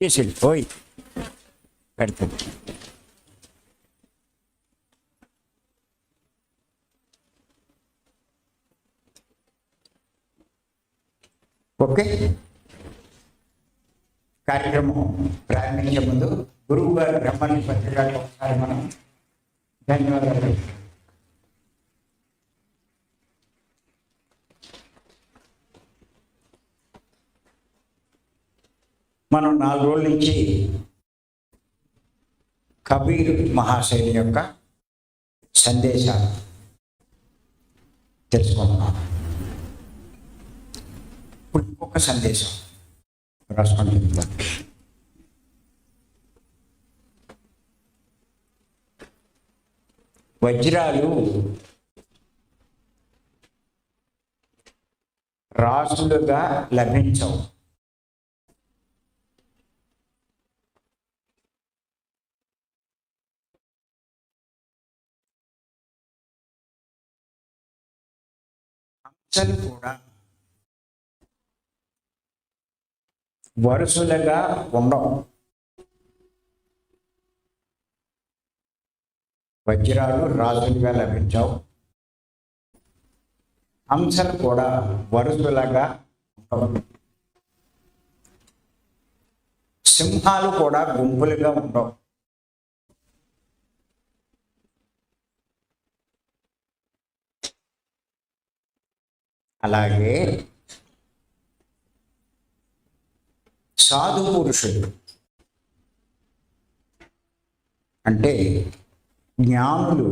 చేసేది పోయి పెడుతుంది. ఓకే, కార్యక్రమం ప్రారంభించే ముందు గురువు గారు రమ్మని పత్రికలు ఒకసారి మనం ధన్యవాదాలు. మనం 4 రోజుల నుంచి కబీర్ మహాశయుని యొక్క సందేశాలు తెలుసుకుంటున్నాం. ఇప్పుడు ఇంకొక సందేశం రాసుకుంటున్నాం. వజ్రాలు రాసులుగా లభించవు. హంసలు కూడా వరుసలుగా ఉండవు. వజ్రాలు రాజులుగా లభించవు. హంసలు కూడా వరుసలుగా ఉండవు. సింహాలు కూడా గుంపులుగా ఉండవు. అలాగే సాధు పురుషులు అంటే జ్ఞానులు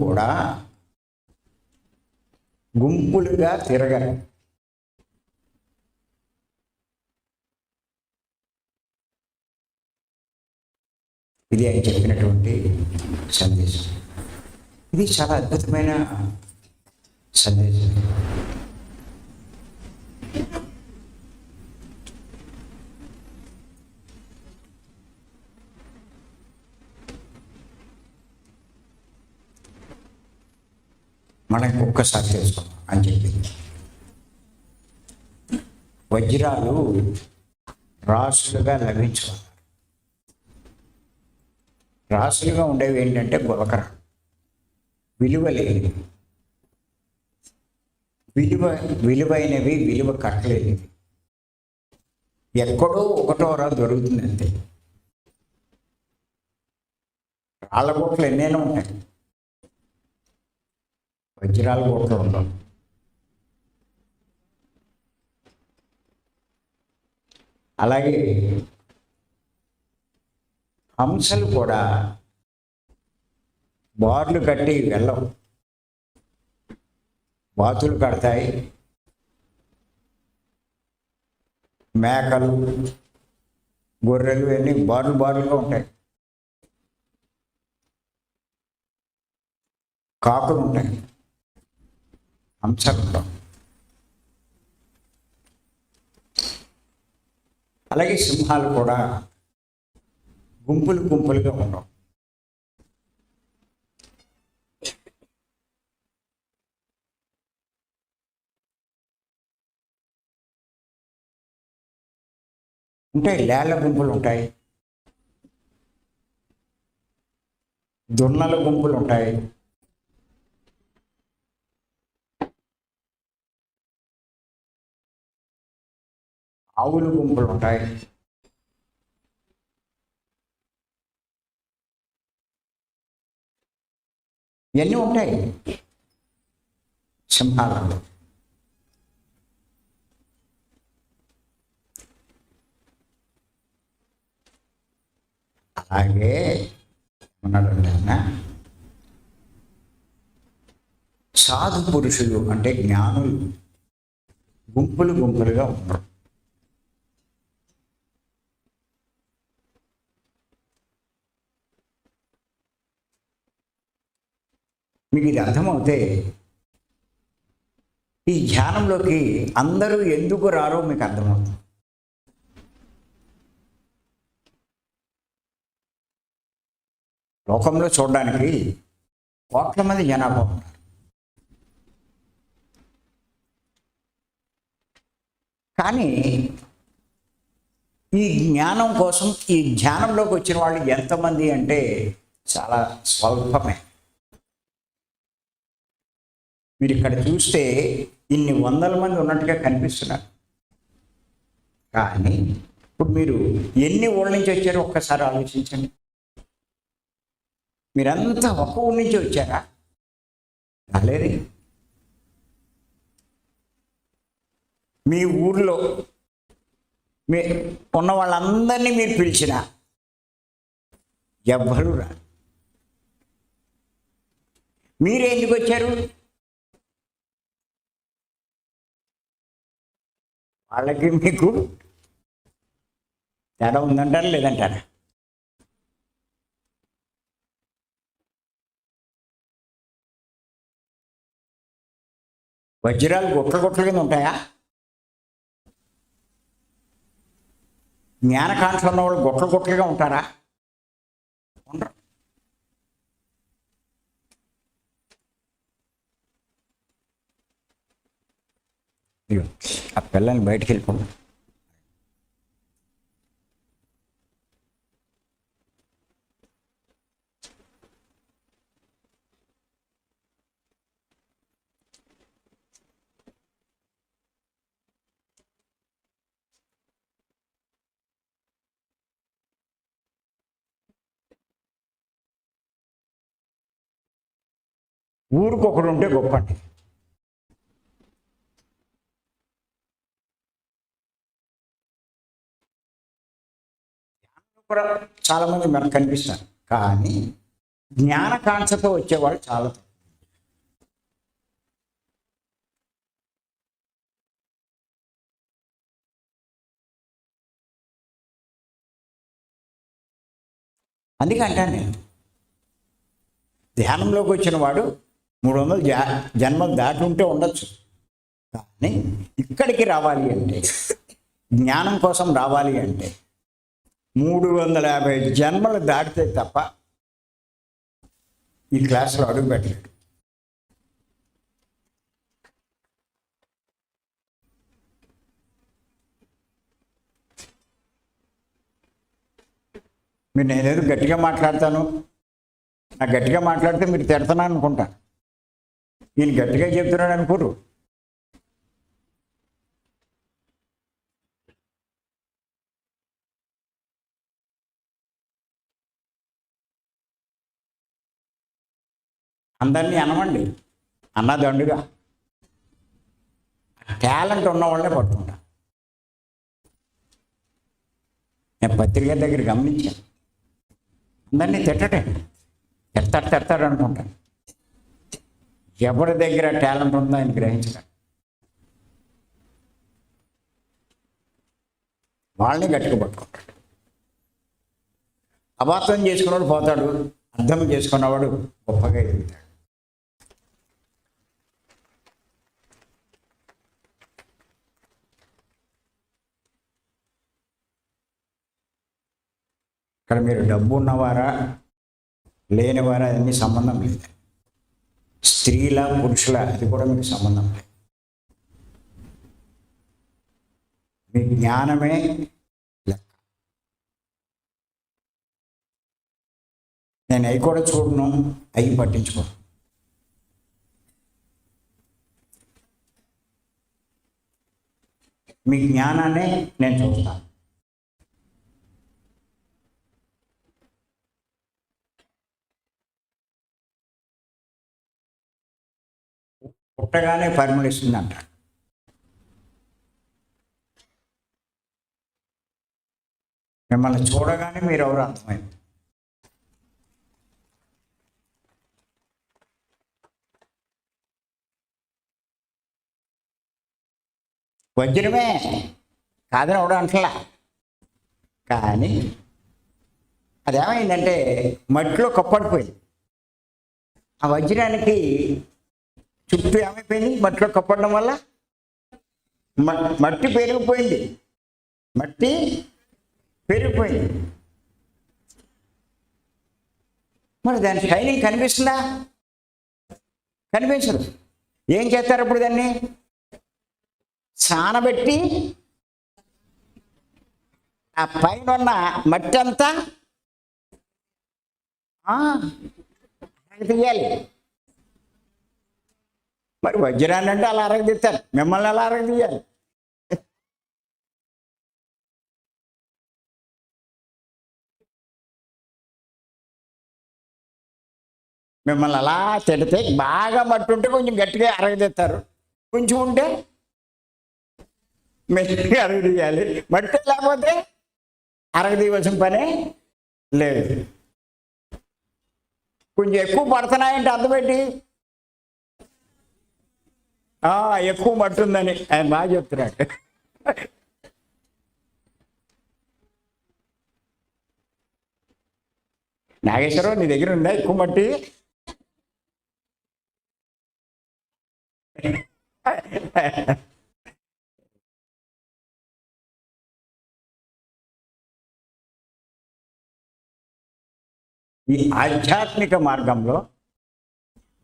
కూడా గుంపులుగా తిరగరు. ఇది ఆయన చెప్పినటువంటి సందేశం. ఇది చాలా అద్భుతమైన సందేశం. మనకి ఒక్కసారి తెలుసుకుందాం అని చెప్పింది. వజ్రాలు రాసులుగా లభించుకున్నారు. రాసులుగా ఉండేవి ఏంటంటే గులకర, విలువలేనివి, విలువైనవి, విలువ కట్టలేనివి. ఎక్కడో ఒకటోరా దొరుకుతుంది అంతే. రాళ్ళ గుట్టలు ఎన్నైనా ఉంటాయి, వజ్రాల గుట్టలు ఉండవు. అలాగే హంసలు కూడా బార్లు కట్టి వెళ్ళవు. బాతులు కడతాయి, మేకలు, గొర్రెలు అన్నీ బార్లుగా ఉంటాయి. కాకులు ఉంటాయి, హంసలు ఉంటాయి. అలాగే సింహాలు కూడా గుంపులుగా ఉండవు. ఉంటాయి, లేళ్ల గుంపులు ఉంటాయి, దున్నల గుంపులు ఉంటాయి, ఆవుల గుంపులు ఉంటాయి. ఇవన్నీ ఉంటాయి సింహాలలో. అలాగే ఉన్నాడంటే సాధు పురుషులు అంటే జ్ఞానులు గుంపులుగా ఉండరు. మీకు ఇది అర్థమవుతే ఈ ధ్యానంలోకి అందరూ ఎందుకు రారో మీకు అర్థమవుతుంది. లోకంలో చూడడానికి కోట్ల మంది జనాభా ఉన్నారు. కానీ ఈ జ్ఞానం కోసం ఈ ధ్యానంలోకి వచ్చిన వాళ్ళు ఎంతమంది అంటే చాలా స్వల్పమే. మీరు ఇక్కడ చూస్తే ఇన్ని వందల మంది ఉన్నట్టుగా కనిపిస్తున్నారు. కానీ ఇప్పుడు మీరు ఎన్ని ఊళ్ళ నుంచి వచ్చారో ఒక్కసారి ఆలోచించండి. మీరంతా ఒక్క ఊరి నుంచి వచ్చారా? రాలేదే. మీ ఊర్లో మీ ఉన్న వాళ్ళందరినీ మీరు పిలిచిన ఎవ్వరూ రా. మీరు ఎందుకు వచ్చారు? వాళ్ళకి మీకు తేడా ఉందంటారా లేదంటారా? వజ్రాలు గుట్ల కింద ఉంటాయా? జ్ఞానకాంక్ష ఉన్న వాళ్ళు గుట్లుగా ఉంటారా? ఉండరు. ఆ పిల్లల్ని బయటికి వెళ్ళిపోండి. ఊరికొకడు ఉంటే గొప్ప అండి. కూడా చాలామంది మనకు కనిపిస్తారు, కానీ జ్ఞానకాంక్షతో వచ్చేవాళ్ళు చాలా. అందుకే అంటాను నేను, ధ్యానంలోకి వచ్చిన వాడు 300 జన్మలు దాటి ఉంటే ఉండొచ్చు, కానీ ఇక్కడికి రావాలి అంటే, జ్ఞానం కోసం రావాలి అంటే 350 జన్మలు దాటితే తప్ప ఈ క్లాసులో అడుగు పెట్టలేడు. మీరు నేనేదో గట్టిగా మాట్లాడతాను, నాకు గట్టిగా మాట్లాడితే మీరు తిడతాను అనుకుంటా. ఈయన గట్టిగా చెప్తున్నాడు అనుకోరు. అందరినీ అనమండి, అన్నదండుగా టాలెంట్ ఉన్నవాళ్ళే పట్టుకుంటా. నేను పత్రిక దగ్గర గమనించాను, అందరినీ తిడతాడు అనుకుంటాను. ఎవరి దగ్గర టాలెంట్ ఉందో ఆయన గ్రహించడం, వాళ్ళని గట్టిగా పట్టుకుంటాడు. అబద్ధం చేసుకున్నవాడు పోతాడు, అర్థం చేసుకున్నవాడు గొప్పగా ఎదుగుతాడు. ఇక్కడ మీరు డబ్బు ఉన్నవారా లేనివారా అన్ని సంబంధం లేదు. స్త్రీల పురుషుల అది కూడా మీకు సంబంధం లేదు. మీ జ్ఞానమే లెక్క. నేను అవి కూడా చూడను, అవి పట్టించుకోను. మీ జ్ఞానాన్ని నేను చూస్తాను. పుట్టగానే పరిమళిస్తుందంట. మిమ్మల్ని చూడగానే మీరు ఎవరు అర్థమైంది. వజ్రమే కాదని ఎవడు అంటలా, కానీ అదేమైందంటే మట్టిలో కప్పడిపోయింది. ఆ వజ్రానికి చుట్టూ ఏమైపోయింది, మట్టిలో కప్పడడం వల్ల మట్టి పెరిగిపోయింది. మరి దాని షైనింగ్ కనిపిస్తుందా? కనిపించదు. ఏం చేస్తారు అప్పుడు? దాన్ని సానబెట్టి ఆ పైన ఉన్న మట్టి అంతా తీయాలి. మరి వజ్రాన్ని అంటే అలా అరగదీస్తారు, మిమ్మల్ని ఎలా అరగదీయాలి? మిమ్మల్ని అలా తిడితే బాగా మట్టి ఉంటే కొంచెం గట్టిగా అరగదీస్తారు, కొంచెం ఉంటే మెల్లిగా అరగదీయాలి. మట్టి లేకపోతే అరగదీయవలసిన పనే లేదు. కొంచెం ఎక్కువ పడుతున్నాయంటే అర్థమేంటి? ఎక్కువ మట్టి ఉందని ఆయన బాగా చెప్తున్నాడు. నాగేశ్వరరావు, నీ దగ్గర ఉందా ఎక్కువ మట్టి? ఈ ఆధ్యాత్మిక మార్గంలో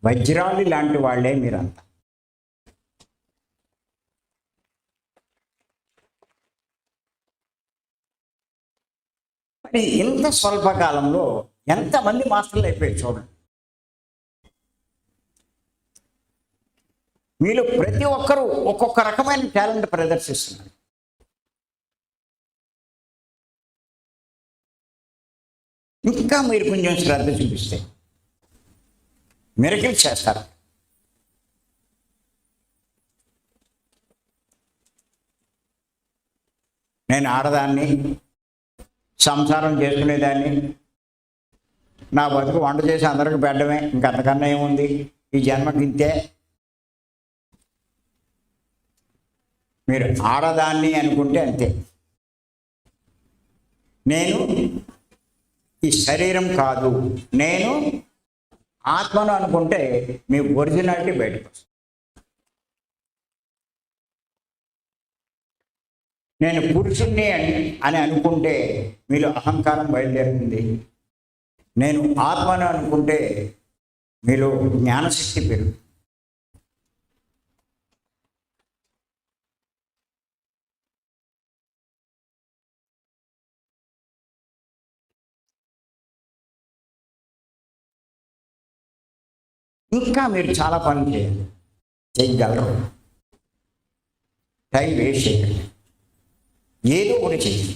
వజ్రాలు లాంటి వాళ్ళే మీరంతా. మరి ఇంత స్వల్పకాలంలో ఎంతమంది మాస్టర్లు అయిపోయారు చూడండి. మీలో ప్రతి ఒక్కరూ ఒక్కొక్క రకమైన టాలెంట్ ప్రదర్శిస్తున్నారు. ఇంకా మీరు కొంచెం శ్రద్ధ చూపిస్తే మిరకిల్ చేస్తారు. నేను ఆడదాన్ని, సంసారం చేసుకునేదాన్ని, నా బతుకు వంట చేసి అందరికి పెట్టడమే, ఇంకంతకన్నా ఏముంది, ఈ జన్మకి ఇంతే. మీరు ఆడదాన్ని అనుకుంటే అంతే. నేను ఈ శరీరం కాదు, నేను ఆత్మను అనుకుంటే మీ ఒరిజినాలిటీ బయటకు వస్తుంది. నేను పురుషుణ్ణి అని అనుకుంటే మీలో అహంకారం బయలుదేరుతుంది. నేను ఆత్మను అనుకుంటే మీలో జ్ఞానశక్తి పెరుగుతుంది. ఇంకా మీరు చాలా పనులు చేయగలరు. టైం వేస్ట్ చేయకండి, ఏదో ఒకటి చేయండి.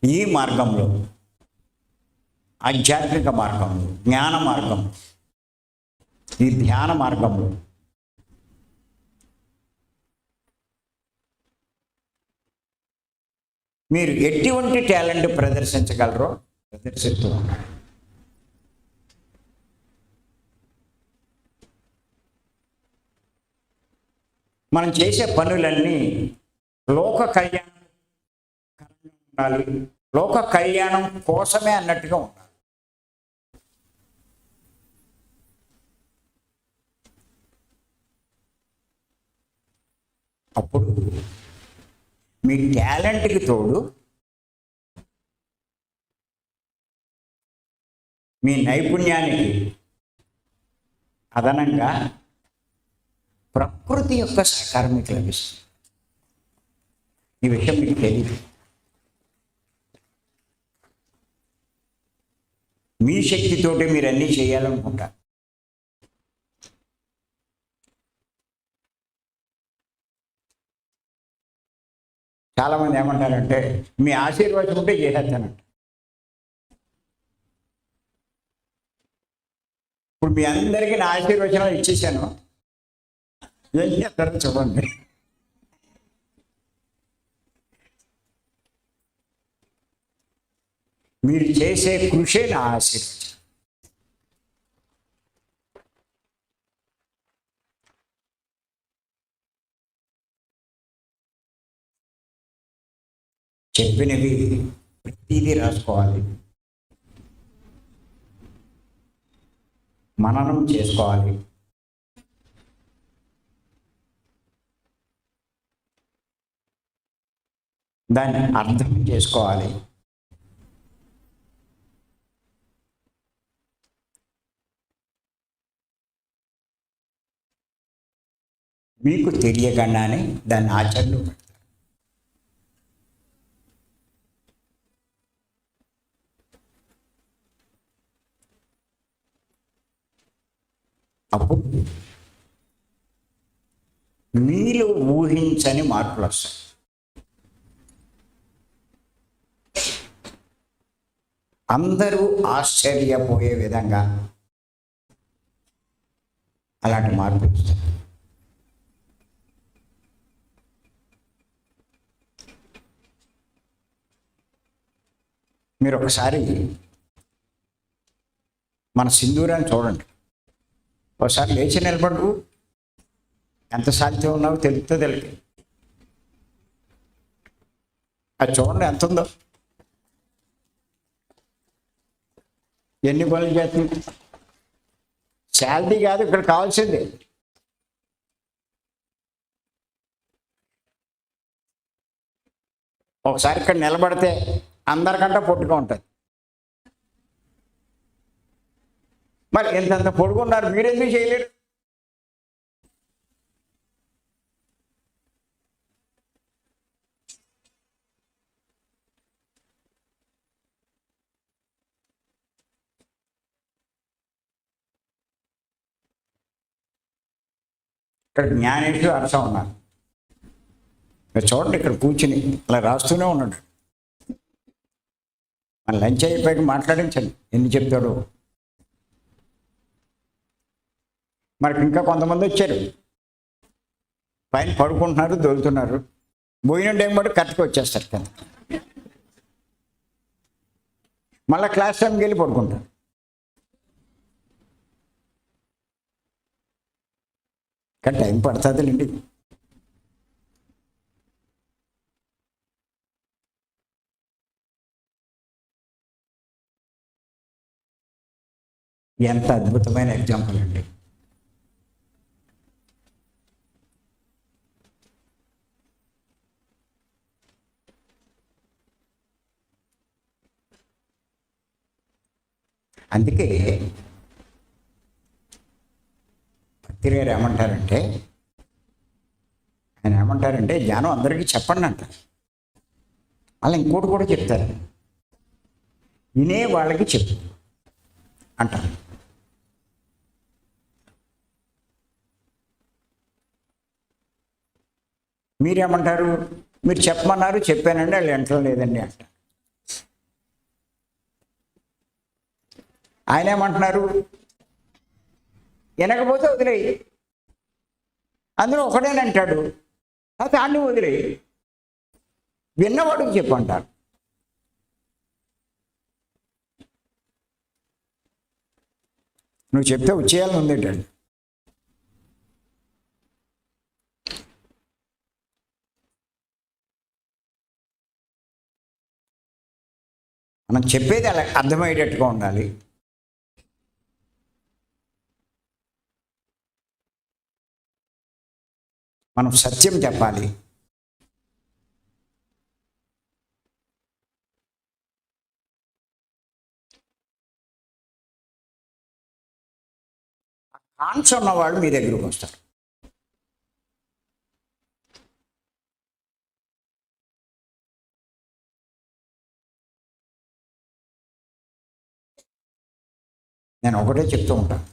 ఈ మార్గంలో, ఆధ్యాత్మిక మార్గంలో, జ్ఞాన మార్గం, ఈ ధ్యాన మార్గంలో మీరు ఎటువంటి టాలెంట్ ప్రదర్శించగలరో ప్రదర్శిస్తూ ఉన్నారు. మనం చేసే పనులన్నీ లోక కళ్యాణం ఉండాలి, లోక కళ్యాణం కోసమే అన్నట్టుగా ఉండాలి. అప్పుడు మీ టాలెంట్కి తోడు మీ నైపుణ్యానికి అదనంగా ప్రకృతి యొక్క సహకారం మీకు లభిస్తుంది. ఈ విషయం మీకు తెలియదు. మీ శక్తితోటి మీరు అన్నీ చేయాలనుకుంటారు. చాలామంది ఏమంటారంటే మీ ఆశీర్వాదం ఉంటే చేసేస్తానంట. ఇప్పుడు మీ అందరికీ నా ఆశీర్వచనాలు ఇచ్చేసాను, ఏం చేస్తారో చూడండి. మీరు చేసే కృషే నా ఆశీర్వచనం. చెప్పినవి ప్రతిదీ రాసుకోవాలి, మననం చేసుకోవాలి. దాన్ని అర్థం చేసుకోవాలి. మీకు తెలియకుండానే దాన్ని ఆచరణలో పెడతారు. అప్పుడు మీరు ఊహించని మార్పులు వస్తాయి. అందరూ ఆశ్చర్యపోయే విధంగా అలాంటి మార్పులు వస్తాయి. మీరు ఒకసారి మన సింధూరాన్ని చూడండి. ఒకసారి లేచి నిలబడు, ఎంత సాధ్యం ఉన్నావో తెలుపుతో తెలియదు. అది చూడండి ఎంత ఉందో, ఎన్ని పనులు చేస్తుంది. శాలరీ కాదు ఇక్కడ కావాల్సింది. ఒకసారి ఇక్కడ నిలబడితే అందరికంటే పొట్టుగా ఉంటుంది. మరి ఎంతంత పొడుగున్నారు, మీరెందుకు చేయలేరు? ఇక్కడ జ్ఞానేశ్వరు అరస ఉన్నారు. మీరు చూడండి, ఇక్కడ కూర్చుని అలా రాస్తూనే ఉన్నాడు. మన లంచ్ అయిపోయాక మాట్లాడించండి, ఎన్ని చెప్తాడు. మనకి ఇంకా కొంతమంది వచ్చారు, పైన పడుకుంటున్నారు, దొరుకుతున్నారు. భోజనం టైం బట్టి కరెక్ట్గా వచ్చేస్తారు కదా, మళ్ళీ క్లాస్ టైంకి వెళ్ళి పడుకుంటారు. కానీ టైం పడుతుందిలేండి. ఎంత అద్భుతమైన ఎగ్జాంపుల్ అండి. అందుకే భక్తి గారు ఏమంటారంటే, ఆయన ఏమంటారంటే జ్ఞానం అందరికీ చెప్పండి అంటారు. అలా ఇంకోటి కూడా చెప్తారు, వినే వాళ్ళకి చెప్పు అంటారు. మీరేమంటారు? మీరు చెప్పమన్నారు, చెప్పానండి, వాళ్ళు ఎంటలో లేదండి అంటారు. ఆయన ఏమంటున్నారు? వినకపోతే వదిలేయి, అందులో ఒకడేనంటాడు, అయితే అన్ని వదిలేయి, విన్నవాడికి చెప్పు అంటారు. నువ్వు చెప్తే వచ్చేయాలని ఉందేంటండి. మనం చెప్పేది అలా అర్థమయ్యేటట్టుగా ఉండాలి. మనం సత్యం చెప్పాలి. కాన్స్ ఉన్నవాళ్ళు మీ దగ్గరకు వస్తారు. నేను ఒకటే చెప్తూ ఉంటాను,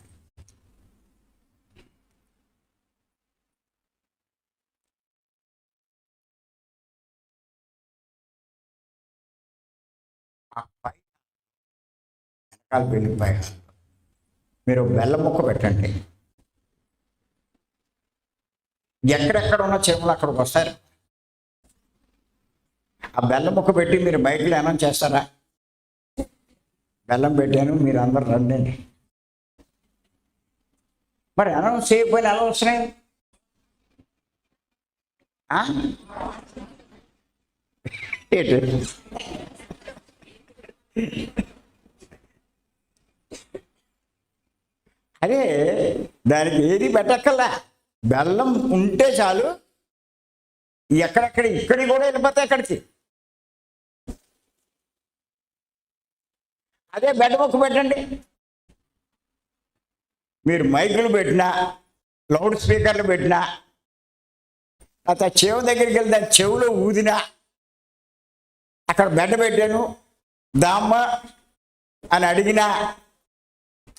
వెనకాల వెళ్ళిపోయా మీరు బెల్లం ముక్క పెట్టండి, ఎక్కడెక్కడ ఉన్న చీమలు అక్కడికి వస్తారు. ఆ బెల్లం ముక్క పెట్టి మీరు బయటలో అనౌన్స్ చేస్తారా? బెల్లం పెట్టాను, మీరు అందరు రండి. మరి అనౌన్స్ చేయకపోయినా ఎలా వస్తున్నాయి? అదే దానికి ఏది పెట్టక్కల్లా, బెల్లం ఉంటే చాలు, ఎక్కడెక్కడ ఇక్కడికి కూడా వెళ్ళిపోతాయి అక్కడికి. అదే బెడ్ మొక్క పెట్టండి, మీరు మైకులు పెట్టినా, లౌడ్ స్పీకర్లు పెట్టినా, ఆ చెవు దగ్గరికి వెళ్తే ఆ చెవులో ఊదినా, అక్కడ బెడ్డ పెట్టాను దామ్మ అని అడిగినా,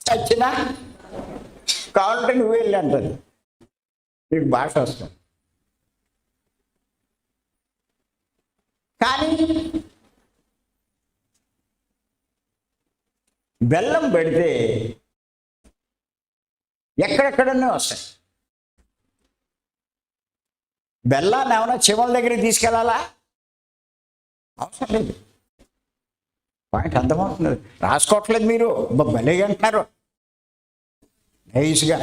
చచ్చినా కావాలంటే నువ్వు వెళ్ళి అంటది. నీకు భాష వస్తుంది. కానీ బెల్లం పెడితే ఎక్కడెక్కడనే వస్తాయి. బెల్లాన్ని ఏమైనా చెవుల దగ్గరికి తీసుకెళ్ళాలా? అవసరం లేదు. పాయింట్ అర్థమవుతుంది. రాసుకోవట్లేదు మీరు, భలే అంటున్నారు నైస్గా.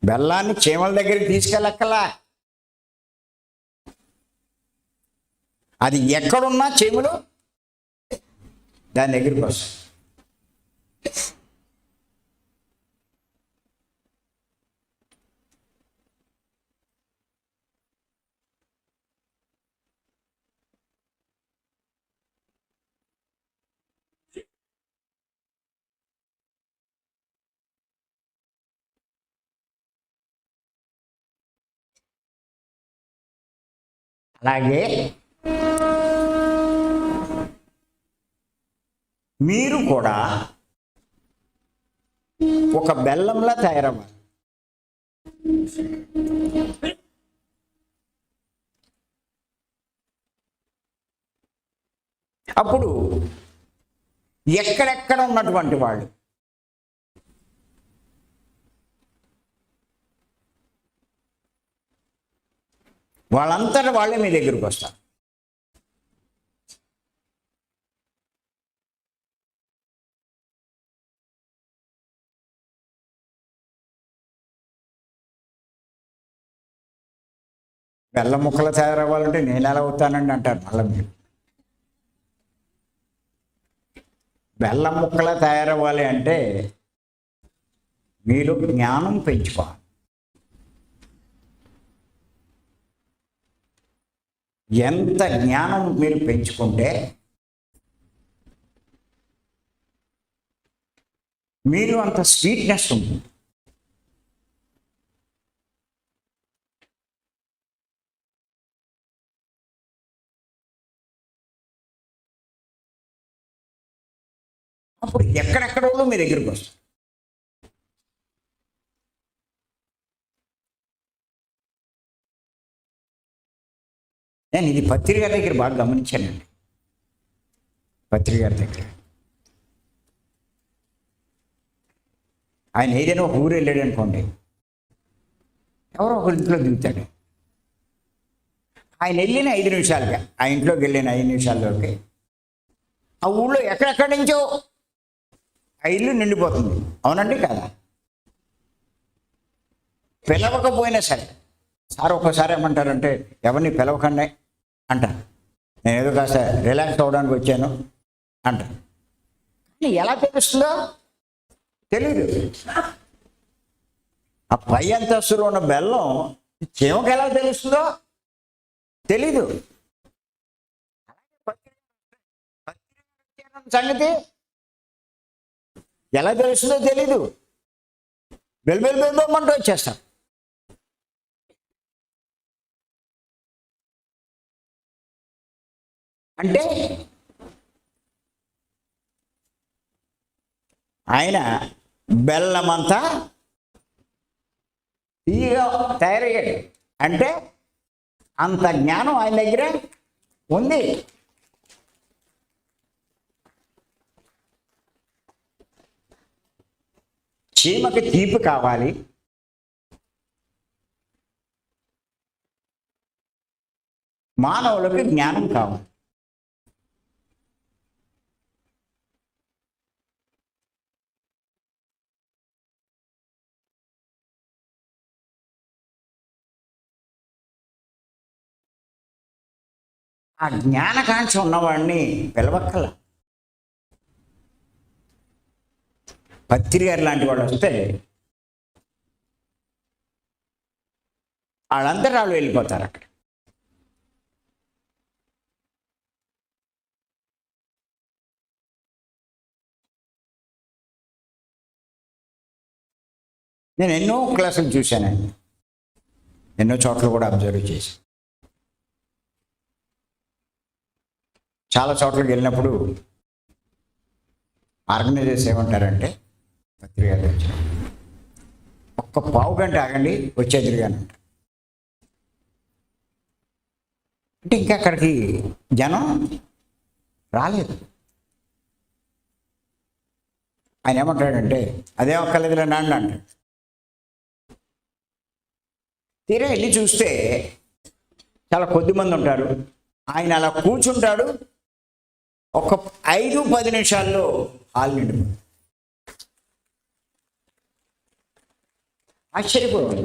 బెల్లాన్ని చీమల దగ్గరికి తీసుకెళ్ళక్కలా. అది ఎక్కడున్నా చీమలు దాని దగ్గరికి వస్తాయి. అలాగే మీరు కూడా ఒక బెల్లంలా తయారవ్వాలి. అప్పుడు ఎక్కడెక్కడ ఉన్నటువంటి వాళ్ళు వాళ్ళంతటా వాళ్ళే మీ దగ్గరికి వస్తారు. బెల్లం ముక్కలు తయారవ్వాలంటే నేను ఎలా అవుతానండి అంటారు మళ్ళీ మీరు. బెల్లం ముక్కలు తయారవ్వాలి అంటే మీరు జ్ఞానం పెంచుకోవాలి. ఎంత జ్ఞానం మీరు పెంచుకుంటే మీరు అంత స్వీట్నెస్ ఉంటుంది. అప్పుడు ఎక్కడెక్కడో మీ దగ్గరికి వస్తారు. నేను ఇది పత్రి గారి దగ్గర బాగా గమనించానండి. పత్రి గారి దగ్గర ఆయన ఏదైనా ఒక ఊరు వెళ్ళాడు అనుకోండి, ఎవరో ఒక ఇంట్లో దిగుతాడు. ఆయన వెళ్ళిన 5 నిమిషాలకి, ఆ ఇంట్లోకి వెళ్ళిన 5 నిమిషాల్లోకి ఆ ఊళ్ళో ఎక్కడెక్కడి నుంచో ఆ ఇల్లు నిండిపోతుంది. అవునండి కదా? పిలవకపోయినా సరే, సార్ ఒక్కసారి ఏమంటారంటే ఎవరిని పిలవకండి అంటారు. నేను ఏదో కాస్త రిలాక్స్ అవ్వడానికి వచ్చాను అంటారు. ఎలా తెలుస్తుందో తెలీదు. ఆ పై అంతస్తులో ఉన్న బెల్లం చీమకి ఎలా తెలుస్తుందో తెలీదు. సంగతి ఎలా తెలుస్తుందో తెలీదు. బెల్బెల్బెల్బెమ్మంటూ వచ్చేస్తాం. అంటే ఆయన బెల్లమంతా తీయగా తయారయ్యాడు. అంటే అంత జ్ఞానం ఆయన దగ్గర ఉంది. చీమకి తీపి కావాలి, మానవులకు జ్ఞానం కావాలి. ఆ జ్ఞానకాంక్ష ఉన్నవాడిని పిలవక్కల. పత్రి గారు లాంటి వాడు వస్తే వాళ్ళందరూ వాళ్ళు వెళ్ళిపోతారు అక్కడ. నేను ఎన్నో క్లాసులు చూశానండి, ఎన్నో చోట్ల కూడా అబ్జర్వ్ చేసి, చాలా చోట్లకి వెళ్ళినప్పుడు ఆర్గనైజర్స్ ఏమంటారంటే, పత్రికలు ఒక్క పావు గంట ఆగండి వచ్చేదిరిగాను అంటే ఇంకా అక్కడికి జనం రాలేదు. ఆయన ఏమంటాడంటే, అదే ఒక్కలేదులే నాన్న అంటాడు. తీరా వెళ్ళి చూస్తే చాలా కొద్ది మంది ఉంటారు. ఆయన అలా కూర్చుంటాడు, ఒక 5-10 నిమిషాల్లో హాల్ నిండిపోతుంది. ఆశ్చర్యపోవాలి,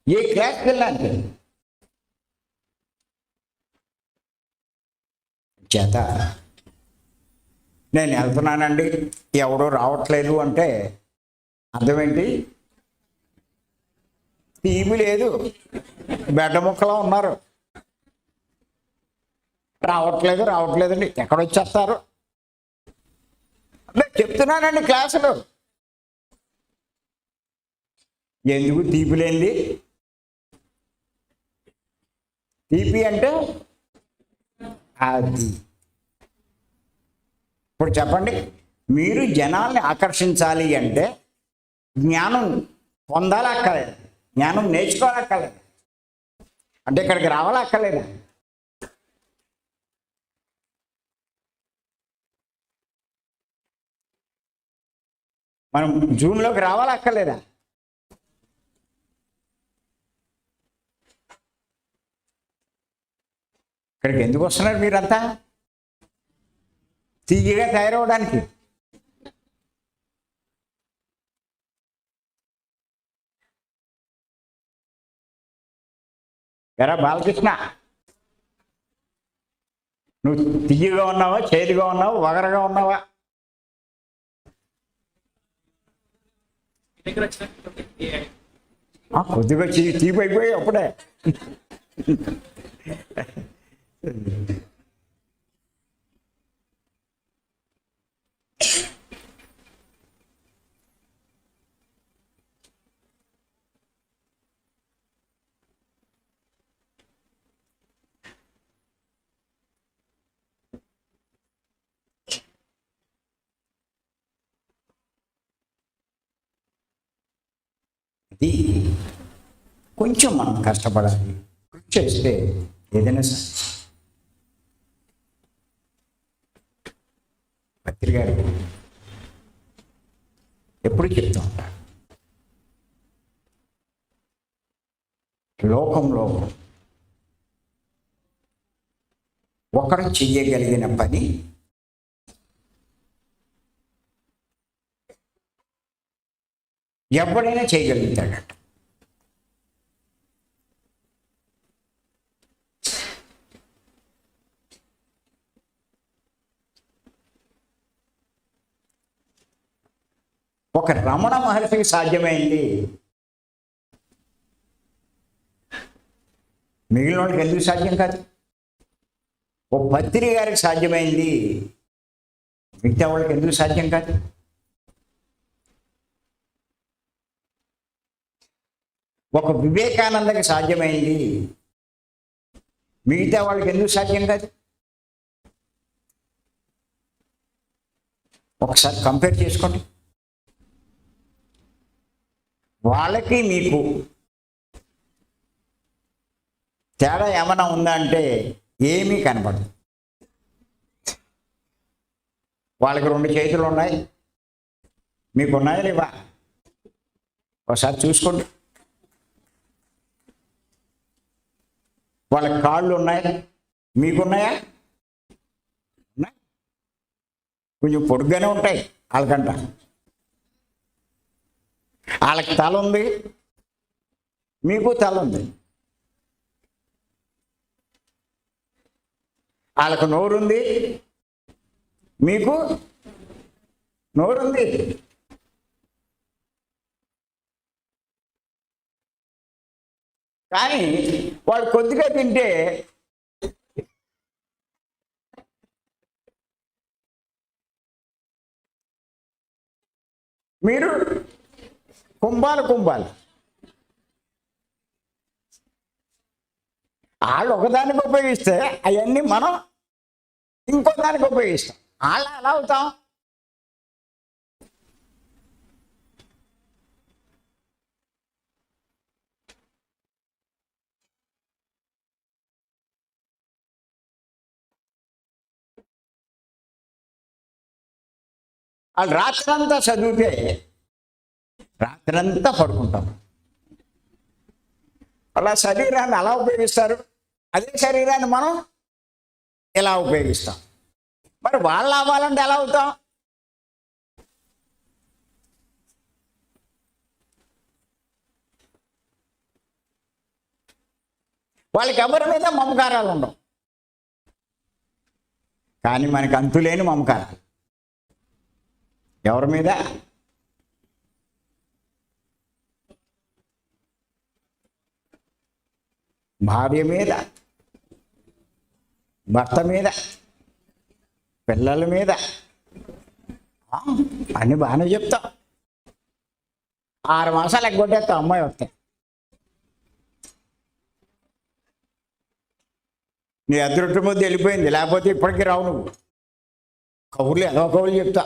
ఏ క్లాస్కి వెళ్ళా అంటే చేత నేను వెళ్తున్నానండి ఎవడో రావట్లేదు అంటే అర్థమేంటి? టీవీ లేదు, బెడ్డ ముక్కలో ఉన్నారు, రావట్లేదండి, ఎక్కడొచ్చేస్తారు అంటే చెప్తున్నానండి క్లాసులు. ఎందుకు తీపి లేనిది? తీపి అంటే అది. ఇప్పుడు చెప్పండి, మీరు జనాల్ని ఆకర్షించాలి అంటే జ్ఞానం పొందాలి అక్కర్లేదు, జ్ఞానం నేర్చుకోవాలక్కర్లేదు, అంటే ఇక్కడికి రావాలక్కర్లేదు. మనం జూమ్లోకి రావాలక్కర్లేదా? ఇక్కడికి ఎందుకు వస్తున్నారు మీరంతా? తీయగా తయారవడానికి. ఎరా బాలకృష్ణ, నువ్వు తీయగా ఉన్నావా, చేదుగా ఉన్నావా, వగరగా ఉన్నావా? కొద్దిగా తీపి అయిపోయి అప్పుడే. అది కొంచెం మనం కష్టపడాలి, కృషి చేస్తే ఏదైనా సరే. పత్రిక గారు ఎప్పుడు చెప్తూ ఉంటారు, లోకంలో ఒకరు చెయ్యగలిగిన పని ఎవడైనా చేయగలుగుతాడట. ఒక రమణ మహర్షికి సాధ్యమైంది, మిగిలిన వాళ్ళకి ఎందుకు సాధ్యం కాదు? ఓ పత్రిక గారికి సాధ్యమైంది, మిగతా వాళ్ళకి ఎందుకు సాధ్యం కాదు? ఒక వివేకానందకి సాధ్యమైంది, మిగతా వాళ్ళకి ఎందుకు సాధ్యం కాదు? ఒకసారి కంపేర్ చేసుకోండి. వాళ్ళకి మీకు తేడా ఏమైనా ఉందా అంటే ఏమీ కనపడదు. వాళ్ళకి 2 చేతులు ఉన్నాయి, మీకు ఉన్నాయా లేవా? ఒకసారి చూసుకోండి. వాళ్ళకి కాళ్ళు ఉన్నాయి, మీకున్నాయా? ఉన్నాయి, కొంచెం పొడుగ్గానే ఉంటాయి వాళ్ళకంట. వాళ్ళకి తల ఉంది, మీకు తల ఉంది. వాళ్ళకు నోరుంది, మీకు నోరుంది. కానీ వాళ్ళు కొద్దిగా తింటే మీరు కుంభాలు కుంభాలు. వాళ్ళు ఒకదానికి ఉపయోగిస్తే అవన్నీ మనం ఇంకో దానికి ఉపయోగిస్తాం. వాళ్ళు ఎలా అవుతాం? వాళ్ళు రాత్రంతా చదివితే రాత్రంతా పడుకుంటాం. అలా శరీరాన్ని అలా ఉపయోగిస్తారు, అదే శరీరాన్ని మనం ఎలా ఉపయోగిస్తాం. మరి వాళ్ళు అవ్వాలంటే ఎలా అవుతాం? వాళ్ళకి ఎవరి మీద మమకారాలు ఉండవు, కానీ మనకి అంతులేని మమకారాలు. ఎవరి మీద? భార్య మీద, భర్త మీద, పిల్లల మీద. అన్నీ బాగానే చెప్తాం. 6 మాసాలు ఎగ్గొట్టేస్తాం, అమ్మాయి వస్తాయి. నీ అదృష్టం ముద్దు వెళ్ళిపోయింది, లేకపోతే ఇప్పటికీ రావు నువ్వు. కబుర్లు ఏదో కబుర్లు చెప్తా.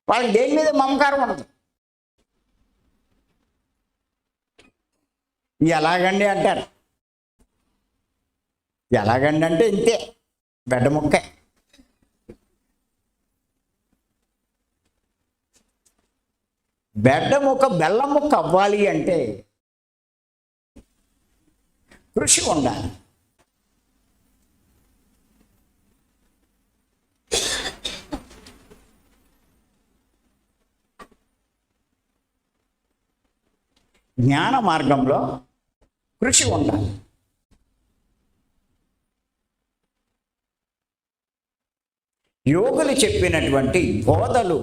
వాళ్ళకి దేని మీద మమకారం ఉండదు. ఎలాగండి అంటారు. ఎలాగండి అంటే ఇంతే, బెడ్డ ముక్కే. బెడ్డ ముక్క బెల్లం ముక్క అవ్వాలి అంటే కృషి ఉండాలి. జ్ఞాన మార్గంలో కృషి ఉండాలి. యోగులు చెప్పినటువంటి బోధలు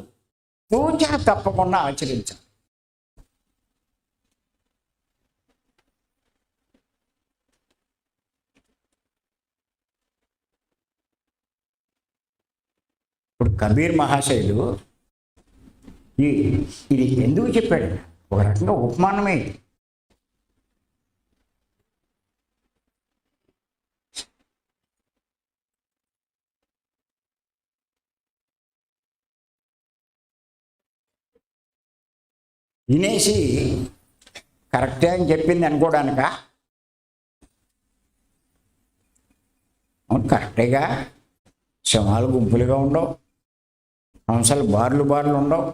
తూచా తప్పకుండా ఆచరించాలి. ఇప్పుడు కబీర్ మహాశయులు ఇది ఎందుకు చెప్పాడు? ఒక రకంగా ఉపమానమే. వినేసి కరెక్టే అని చెప్పింది అనుకోవడానిక? అవును, కరెక్టేగా. సింహాలు గుంపులుగా ఉండవు, హంసలు బార్లు బార్లు ఉండవు,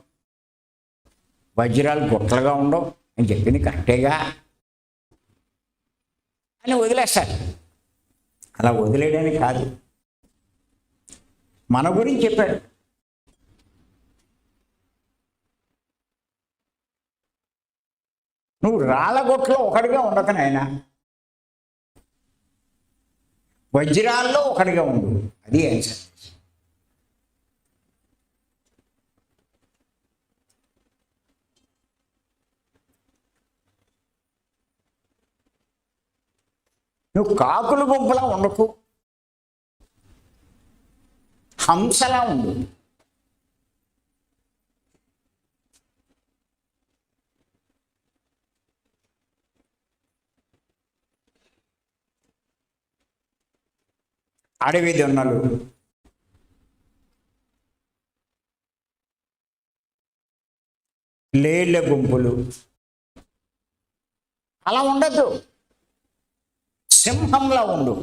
వజ్రాలు గుట్టలుగా ఉండవు అని చెప్పింది కరెక్టేగా అని వదిలేస్తారు. అలా వదిలేయడానికి కాదు, మన గురించి చెప్పాడు. నువ్వు రాళ్ళగొట్లో ఒకటిగా ఉండక నాయనా, వజ్రాల్లో ఒకటిగా ఉండు. అది ఆన్సర్. నువ్వు కాకులు గుంపులా ఉండకు, హంసలా ఉండు. అడవి దొన్నలు, లేళ్ల గుంపులు అలా ఉండద్దు, సింహంలా ఉండు.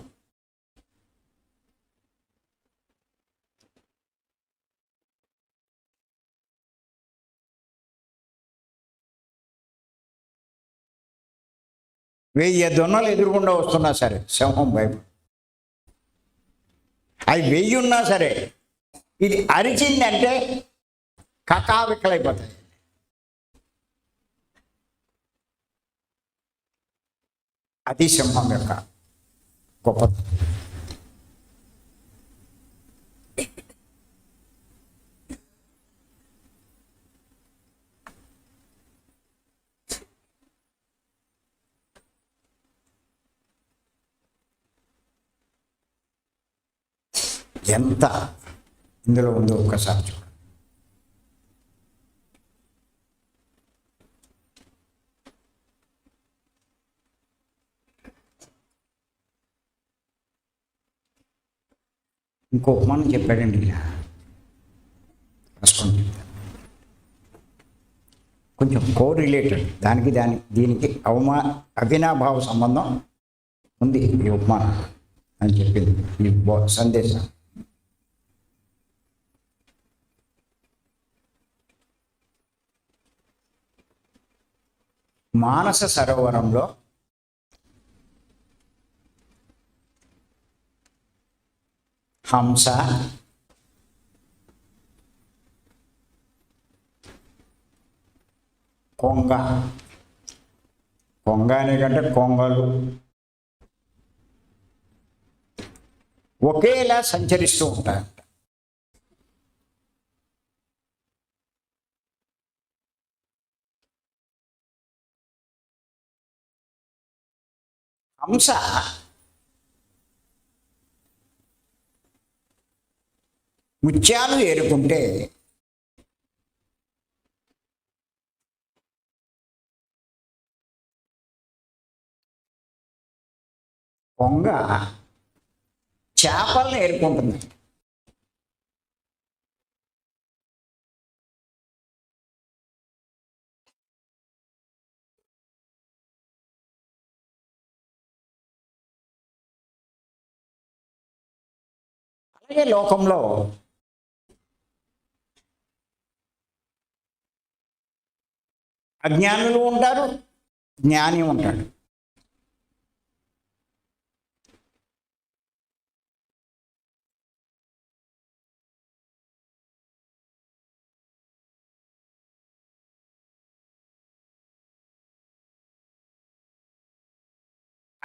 వెయ్యి దొన్నలు ఎదురుగుండా వస్తున్నా సరే సింహం భయపడు. అవి 1000 ఉన్నా సరే ఇది అరిచిందంటే కకావికలైపోతాయి. అది సింహం యొక్క గొప్పది. ఎంత ఇందులో ఉందో ఒక్కసారి చూడండి. ఇంకో ఉపమానం చెప్పాడండి ఇలా రాసుకోండి. కొంచెం కోరిలేటెడ్, దీనికి అవినాభావ సంబంధం ఉంది ఈ ఉపమానం అని చెప్పింది ఈ సందేశం. మానస సరోవరంలో హంస, కొంగ అనే కంటే కొంగలు ఒకేలా సంచరిస్తూ ఉంటాయంట. హంస ముత్యాలు ఏరుకుంటే కొంగ చేపలను ఏరుకుంటుంది. అలాగే లోకంలో అజ్ఞానులు ఉంటారు, జ్ఞాని ఉంటాడు.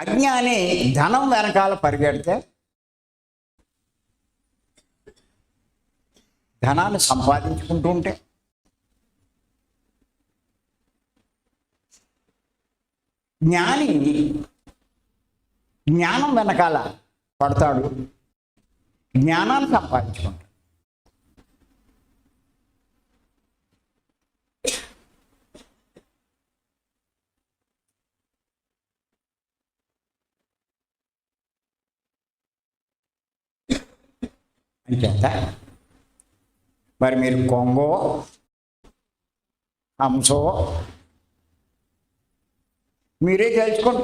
అజ్ఞాని ధనం వెనకాల పరిగెడితే ధనాన్ని సంపాదించుకుంటూ ఉంటే జ్ఞాని జ్ఞానం వెనకాల పడతాడు, జ్ఞానాన్ని సంపాదించుకుంటాడు. అంచేత మరి మీరు కొంగో హంసో మీరే తెలుసుకోండి.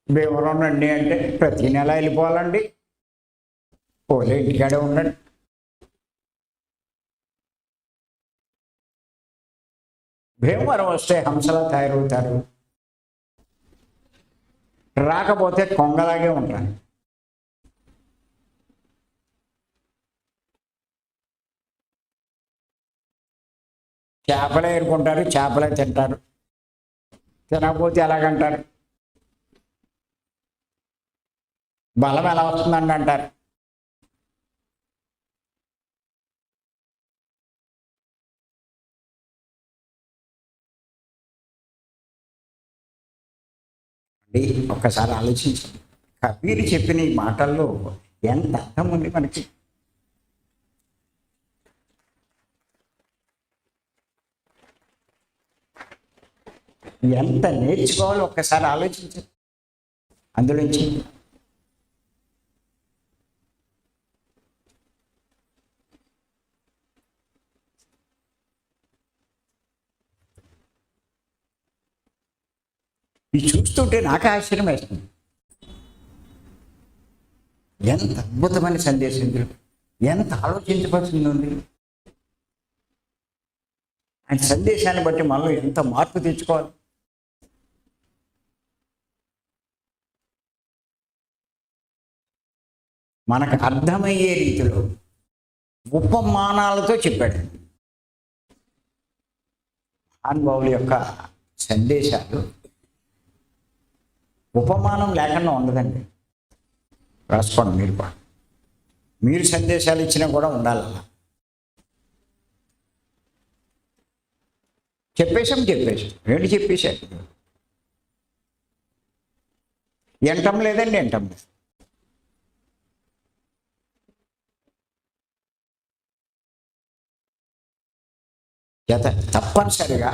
భీమవరం రండి అంటే ప్రతి నెల వెళ్ళిపోవాలండి, పోలే ఇంటికాడే ఉండండి. భీమవరం వస్తే హంసలా తయారవుతారు, రాకపోతే కొంగలాగే ఉంటారు. చేపలే ఏరుకుంటారు, చేపలే తింటారు, తినకపోతే ఎలాగంటారు? బలం ఎలా వస్తుందండి అంటారు. ఒక్కసారి ఆలోచించండి, కబీర్ చెప్పిన ఈ మాటల్లో ఎంత అర్థం ఉంది మనకి. ఎంత నేర్చుకోవాలో ఒక్కసారి ఆలోచించండి అందులోంచి. ఇది చూస్తుంటే నాకు ఆశ్చర్యం వేస్తుంది. ఎంత అద్భుతమైన సందేశం ఇందులో, ఎంత ఆలోచించవలసింది ఉంది. ఆయన సందేశాన్ని బట్టి మనలో ఎంత మార్పు తెచ్చుకోవాలి. మనకు అర్థమయ్యే రీతిలో ఉపమానాలతో చెప్పాడు. మహానుభావుల యొక్క సందేశాలు ఉపమానం లేకుండా ఉండదండి. రాసుకోండి మీరు కూడా. మీరు సందేశాలు ఇచ్చినా కూడా ఉండాలి అలా. చెప్పేశాం ఏంటి చెప్పేశారు? ఎంటం లేదండి, ఎంటం లేదు. తప్పనిసరిగా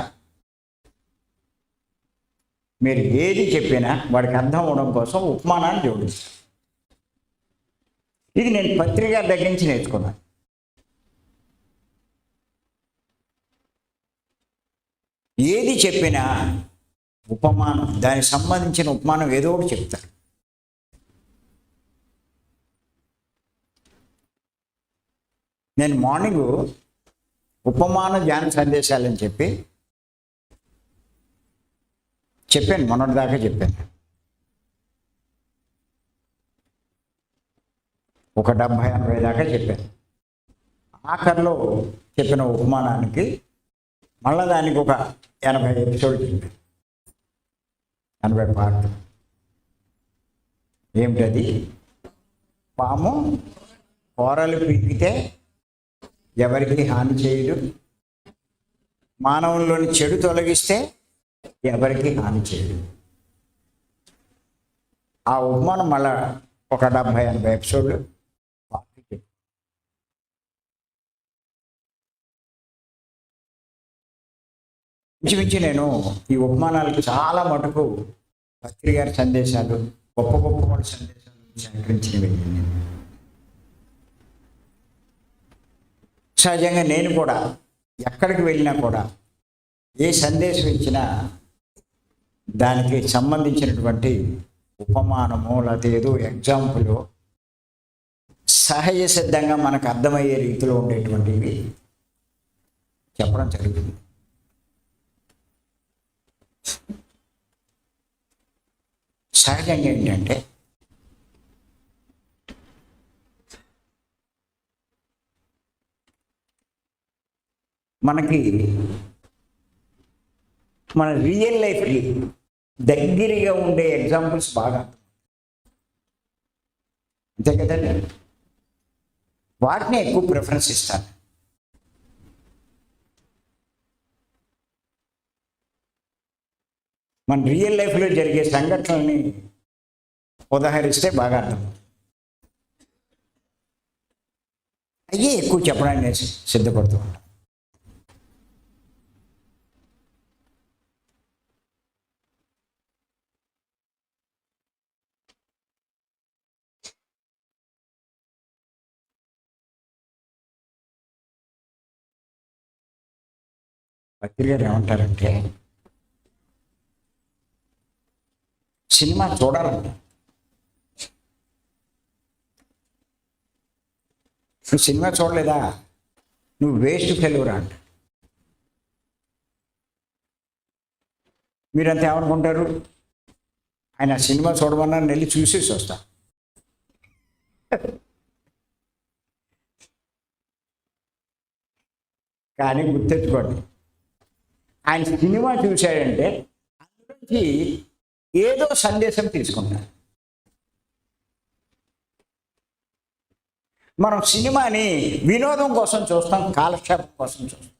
మీరు ఏది చెప్పినా వాడికి అర్థం అవడం కోసం ఉపమానాన్ని జోడిస్తారు. ఇది నేను పత్రిక దగ్గర నుంచి నేర్చుకున్నాను. ఏది చెప్పినా ఉపమానం, దానికి సంబంధించిన ఉపమానం ఏదో ఒకటి చెప్తారు. నేను మార్నింగ్ ఉపమాన ధ్యాన సందేశాలని చెప్పాను, మొన్నటిదాకా చెప్పాను. ఒక 70-80 దాకా చెప్పాను. ఆఖరిలో చెప్పిన ఉపమానానికి మళ్ళా దానికి ఒక 80 ఎపిసోడ్ చెప్పాను, 80 పార్ట్. ఏమిటది? పాము కూరలు పీకితే ఎవరికి హాని చేయదు, మానవుల్లోని చెడు తొలగిస్తే ఎవరికి హాని చేయదు. ఆ ఉపమానం మళ్ళా ఒక 70-80 ఎపిసోడ్లు ఇంచుమించి నేను ఈ ఉపమానాలకు చాలా మటుకు పత్రి గారి సందేశాలు, గొప్ప గొప్ప వాళ్ళ సందేశాలు సేకరించినవి. సహజంగా నేను కూడా ఎక్కడికి వెళ్ళినా కూడా ఏ సందేశం ఇచ్చినా దానికి సంబంధించినటువంటి ఉపమానము లేకపోతే ఏదో ఎగ్జాంపుల్ సహజ సిద్ధంగా మనకు అర్థమయ్యే రీతిలో ఉండేటువంటివి చెప్పడం జరుగుతుంది. సహజంగా ఏంటంటే మనకి మన రియల్ లైఫ్కి దగ్గరగా ఉండే ఎగ్జాంపుల్స్ బాగా, అంతే కదండి, వాటిని ఎక్కువ ప్రిఫరెన్స్ ఇస్తాను. మన రియల్ లైఫ్లో జరిగే సంఘటనల్ని ఉదాహరిస్తే బాగా అర్థం, అయ్యే ఎక్కువ చెప్పడానికి నేను సిద్ధపడుతూ ఉంటాను. పత్రికలు ఏమంటారంటే సినిమా చూడాలంట. నువ్వు సినిమా చూడలేదా, నువ్వు వేస్ట్ ఫెయిల్యూర్ అంట. మీరంతా ఏమనుకుంటారు? ఆయన సినిమా చూడమన్నా వెళ్ళి చూసేసి వస్తా. కానీ గుర్తెచ్చుకోండి, ఆయన సినిమా చూశాడంటే అందులోంచి ఏదో సందేశం తీసుకుంటారు. మనం సినిమాని వినోదం కోసం చూస్తాం, కాలక్షేపం కోసం చూస్తాం.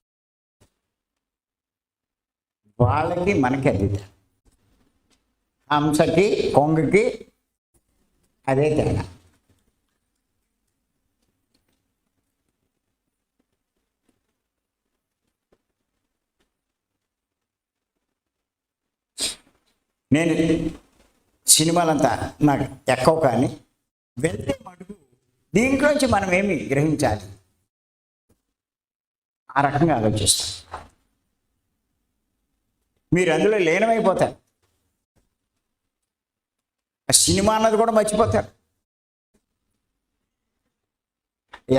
వాళ్ళకి మనకి అది హంసకి కొంగకి అదే తేడా. నేను సినిమాలంతా నాకు ఎక్కువ, కానీ వెళ్తే మటుకు దీంట్లోంచి మనం ఏమి గ్రహించాలి ఆ రకంగా ఆలోచిస్తాం. మీరు అందులో లీనమైపోతారు, ఆ సినిమా అన్నది కూడా మర్చిపోతారు.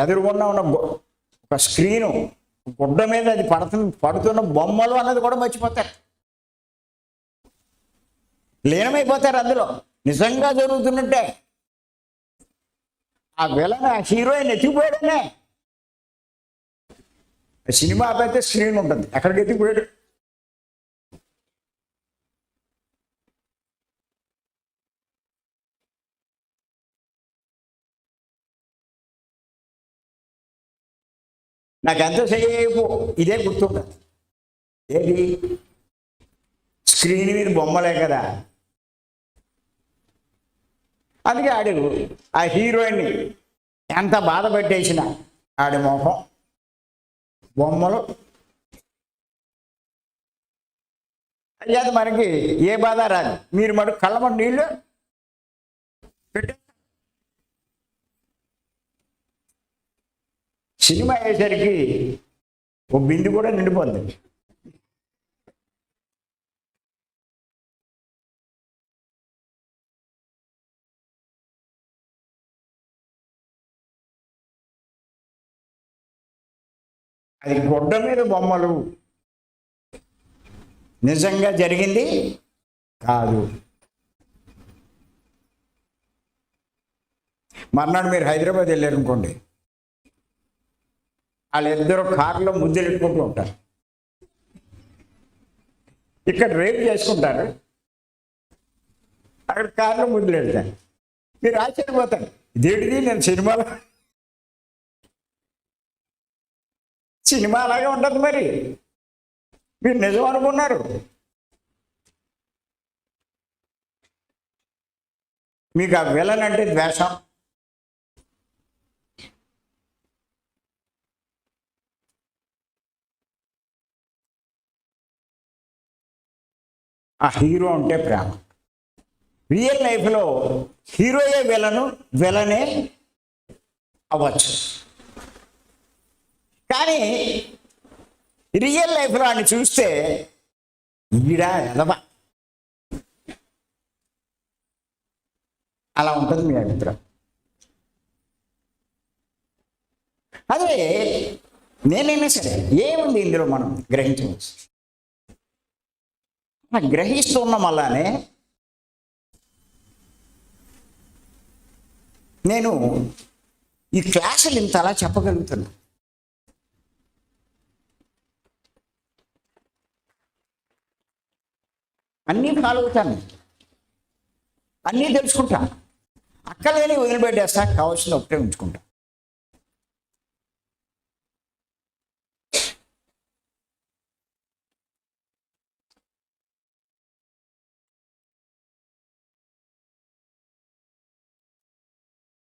ఎదురుగుండా ఉన్న ఒక స్క్రీను గుడ్డ మీద అది పడుతున్న బొమ్మలు అన్నది కూడా మర్చిపోతారు, లీనమైపోతారు అందులో. నిజంగా జరుగుతున్నట్టే ఆ విలన్, ఆ హీరోయిన్ ఎత్తిపోయాడనే. సినిమా ఆపైతే స్క్రీన్ ఉంటుంది, ఎక్కడికి ఎత్తిపోయాడు. నాకు ఎంతసేపు ఇదే గుర్తుంటుంది. ఏది స్క్రీన్ మీద బొమ్మలే కదా. అందుకే ఆడు ఆ హీరోయిన్ని ఎంత బాధ పెట్టేసిన ఆడి మొహం బొమ్మలు అయ్యాది, మనకి ఏ బాధ రాదు. మీరు మటు కళ్ళమట నీళ్ళు పెట్టే సినిమా అయ్యేసరికి ఓ బిందు కూడా నిండిపోద్ది. అది గుడ్డ మీద బొమ్మలు, నిజంగా జరిగింది కాదు. మర్నాడు మీరు హైదరాబాద్ వెళ్ళారనుకోండి, వాళ్ళిద్దరూ కారులో ముద్దులు పెట్టుకుంటూ ఉంటారు. ఇక్కడ రేపు చేసుకుంటారు, అక్కడ కారులో ముద్దులు పెడతారు. మీరు ఆశ్చర్యపోతారు, ఇదేంటిది నేను సినిమా అలాగే ఉండదు. మరి మీరు నిజం అనుకున్నారు. మీకు ఆ విలన్ అంటే ద్వేషం. ఆ హీరో అంటే ప్రేమ. రియల్ లైఫ్లో హీరోయే విలను, విలనే అవ్వచ్చు. కానీ రియల్ లైఫ్లో అని చూస్తే ఈడా ఎదవ అలా ఉంటుంది మీ అభిప్రాయం. అదే నేనైనా సరే ఏముంది ఇందులో మనం గ్రహించవచ్చు. గ్రహిస్తున్నాం. అలానే నేను ఈ క్లాసులు ఇంత అలా చెప్పగలుగుతున్నా. అన్నీ ఫాలో అవుతాను, అన్నీ తెలుసుకుంటా. అక్కలేని వదిలిపెట్టేస్తా, కావాల్సిన ఒకటే ఉంచుకుంటా.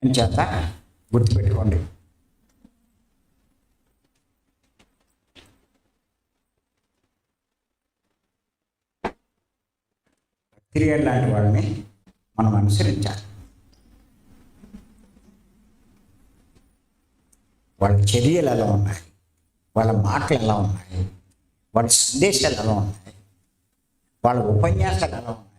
అని చేత గుర్తుపెట్టుకోండి. తిరిగి లాంటి వాళ్ళని మనం అనుసరించాలి. వాళ్ళ చర్యలు ఎలా ఉన్నాయి, వాళ్ళ మాటలు ఎలా ఉన్నాయి, వాళ్ళ సందేశాలు ఎలా ఉన్నాయి, వాళ్ళ ఉపన్యాసాలు ఎలా ఉన్నాయి.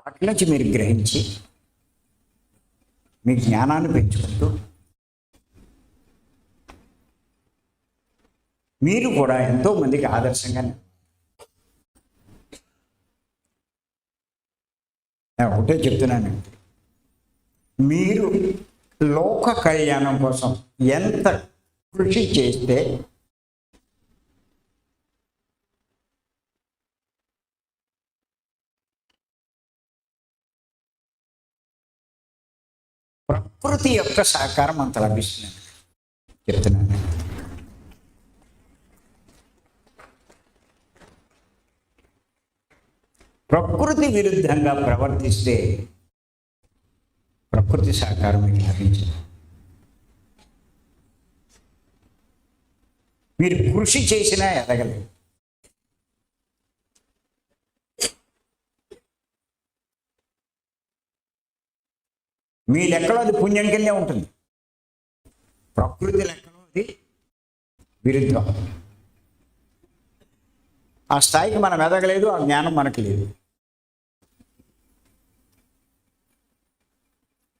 వాటి నుంచి మీరు గ్రహించి మీ జ్ఞానాన్ని పెంచుకుంటూ మీరు కూడా ఎంతో మందికి ఆదర్శంగా. నేను ఒకటే చెప్తున్నాను, మీరు లోక కళ్యాణం కోసం ఎంత కృషి చేస్తే ప్రకృతి యొక్క సహకారం అంత లభిస్తుందని చెప్తున్నాను. ప్రకృతి విరుద్ధంగా ప్రవర్తిస్తే ప్రకృతి సహకారం మీకు లభించదు. మీరు కృషి చేసినా ఎదగలేదు. మీ లెక్కలో అది పుణ్యం కిందే ఉంటుంది, ప్రకృతి లెక్కలో అది విరుద్ధం. ఆ స్థాయికి మనం ఎదగలేదు, ఆ జ్ఞానం మనకి లేదు.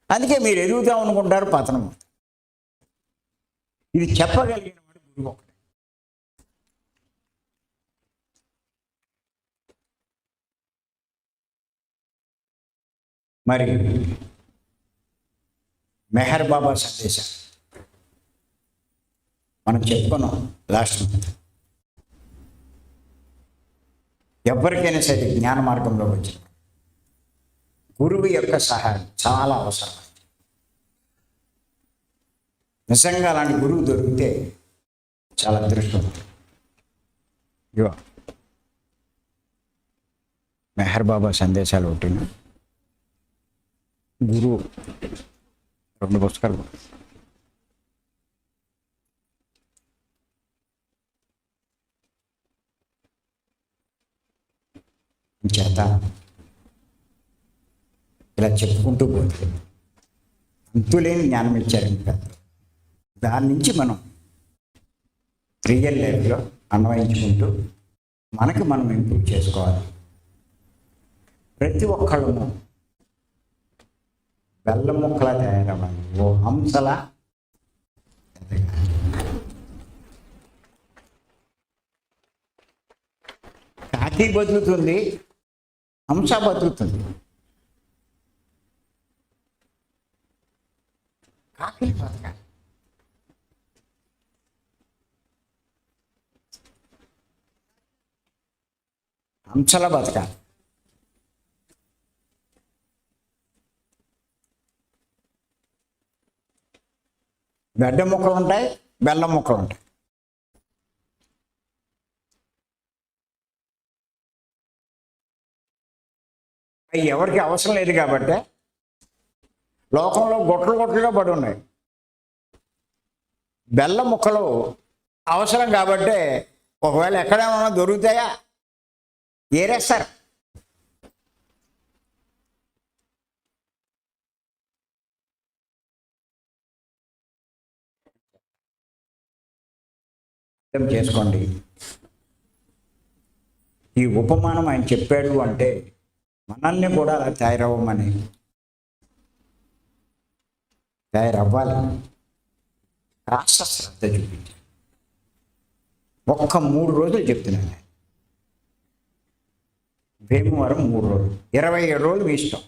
అందుకే మీరు ఎదుగుతాం అనుకుంటారు, పతనం. ఇది చెప్పగలిగిన వాడు గురువు ఒకటే. మరి మెహర్ బాబా సందేశం మనం చెప్పుకున్నాం లాస్ట్ మంత్. ఎవరికైనా సరే జ్ఞాన మార్గంలో వచ్చిన గురువు యొక్క సహాయం చాలా అవసరం. నిజంగా అలాంటి గురువు దొరికితే చాలా అదృష్టం. ఇవో మెహర్ బాబా సందేశాలు ఒకటి, గురువు 2 పుస్తకాలు. చేత ఇలా చెప్పుకుంటూ పోతే అంతులేని జ్ఞానం ఇచ్చారు. ఇంకా దాని నుంచి మనం రియల్ లైఫ్లో అన్వయించుకుంటూ మనకి మనం ఇంప్రూవ్ చేసుకోవాలి. ప్రతి ఒక్కళ్ళము బెల్లం ముక్కలా తయారవ్వాలి, ఓ హంసలా. కాకి బతుకుతుంది, హంస బతుకుతుంది. కాకి బతకాలి. హంసలా బతకాలి. గడ్డ ముక్కలు ఉంటాయి, బెల్లం ముక్కలు ఉంటాయి. అవి ఎవరికి అవసరం లేదు కాబట్టి లోకంలో గొట్టలుగా పడి ఉన్నాయి. బెల్లం ముక్కలు అవసరం కాబట్టి ఒకవేళ ఎక్కడేమన్నా దొరుకుతాయా, ఏరేస్తారు. అర్థం చేసుకోండి. ఈ ఉపమానం ఆయన చెప్పాడు అంటే మనల్ని కూడా అలా తయారవ్వమని, తయారవ్వాలి. కాస్త శ్రద్ధ చూపించి ఒక్క 3 రోజులు చెప్తున్నాను. భీమవరం 3 రోజులు, 27 రోజులు మీ ఇష్టం.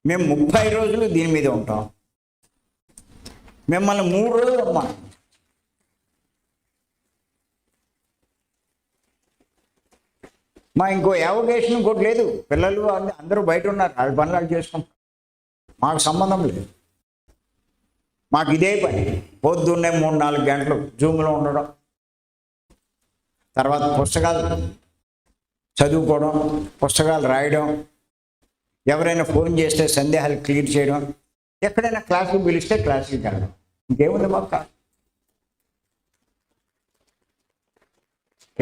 మేము 30 రోజులు దీని మీద ఉంటాం. మిమ్మల్ని 3 రోజులు అమ్మా. మా ఇంకో యావగేషన్ ఇంకోటి లేదు. పిల్లలు అందరూ బయట ఉన్నారు, వాళ్ళ పనులు వాళ్ళు చేసుకుంటాం. మాకు సంబంధం లేదు. మాకు ఇదే పని. పొద్దున్నే 3-4 గంటలు జూమ్లో ఉండడం, తర్వాత పుస్తకాలు చదువుకోవడం, పుస్తకాలు రాయడం, ఎవరైనా ఫోన్ చేస్తే సందేహాలు క్లియర్ చేయడం, ఎక్కడైనా క్లాసుకు పిలిస్తే క్లాసుకి వెళ్ళడం. ఇంకేముంది మాకు కాదు.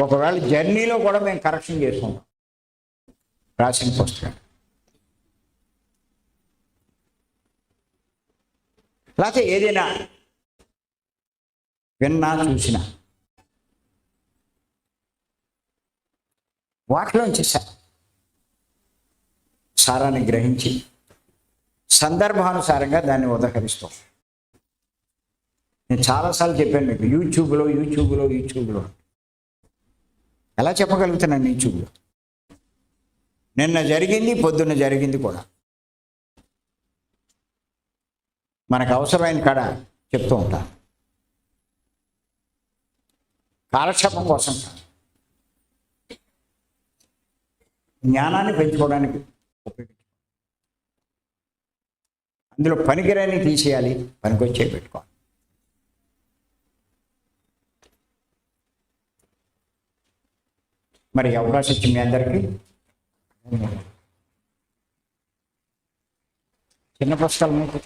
ఒకవేళ జర్నీలో కూడా మేము కరెక్షన్ చేసుకుంటాం రాసిన పుస్తకాలు. లేకపోతే ఏదైనా విన్నా చూసినా వాటిలోంచి సారాన్ని గ్రహించి సందర్భానుసారంగా దాన్ని ఉదహరిస్తాం. నేను చాలాసార్లు చెప్పాను మీకు, యూట్యూబ్లో ఎలా చెప్పగలుగుతున్నాను? యూట్యూబ్లో నిన్న జరిగింది, పొద్దున్న జరిగింది కూడా మనకు అవసరమైన కాడ చెప్తూ ఉంటాను. కాలక్షేపం కోసం కాదు, జ్ఞానాన్ని పెంచుకోవడానికి ఉపయోగించాలి. అందులో పనికిరాని తీసేయాలి, పనికొచ్చే పెట్టుకోవాలి. మరి అవకాశం ఇచ్చి మీ అందరికీ చిన్న పుస్తకాలు మీకు